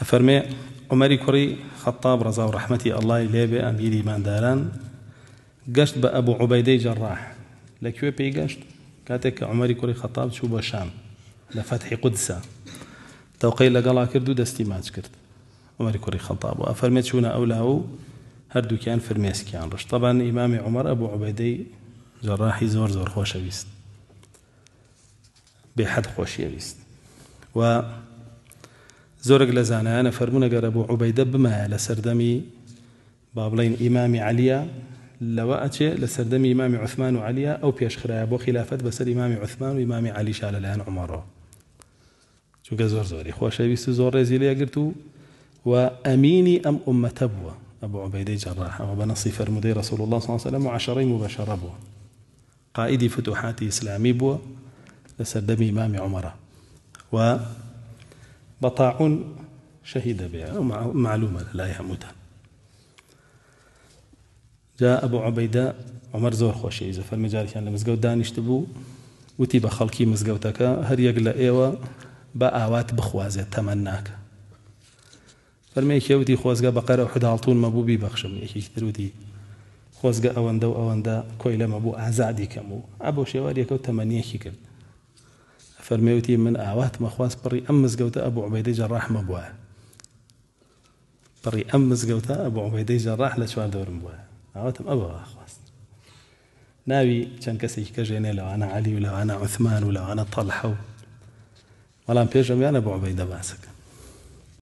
أفرمي عمر كري خطاب رضا ورحمتي الله ليبي أميري من داران قشت بأبو عبيدة جراح لكيو بي قشت كاتك عمر كري خطاب شو بشام لفتح قدسة توقيل لقلا كردو دستي ماج كرد عمر كري خطاب وأفرميت شونا أولاه هردو كان فرميس كان رش طبعا إمام عمر أبو عبيدة جراحي زور زور خوش بيست بحد خوش بيست و زورق لزانا أنا فرمونا قال أبو عبيدة بما لسردمي بابلين إمام عليا لوأتي لسردمي إمام عثمان وعليا أو بيش خرايا بو خلافة بسر إمام عثمان وإمام علي شال لهن عمره شو زور زوري خوش بيست زور رزيليا قلتو وأميني أم أمة أبو عبيدة جراح وبنصي فرمودي رسول الله صلى الله عليه وسلم وعشرين مباشرة بو قائد فتوحات إسلامي بو لسردمي إمام عمره وبطاع شهد بها معلومة لا يموتها جاء أبو عبيدة عمر زور خوشي إذا فالمجال كان لمزقود دانش تبو وتي بخلقي مزقوتك هر يقل إيوة بآوات بخوازة تمناك فرمي كيوتي خوازقا بقرة وحدالطون مبو بيبخشم يكي كتروتي خوازقا أوندا وأوندا كويلة مبو أعزادي كمو أبو شواري كو تمنيه كرد فرميوتي من آوات مخواز بري أمز قوتا أبو عبيدة جراح مبواه بري أمز قوتا أبو عبيدة جراح لشوار دور مبواه آواتم أبواه خواز ناوي كان كسي كجيني لو أنا علي ولو أنا عثمان ولو أنا طلحة ولام بيجم يعني أبو عبيدة باسك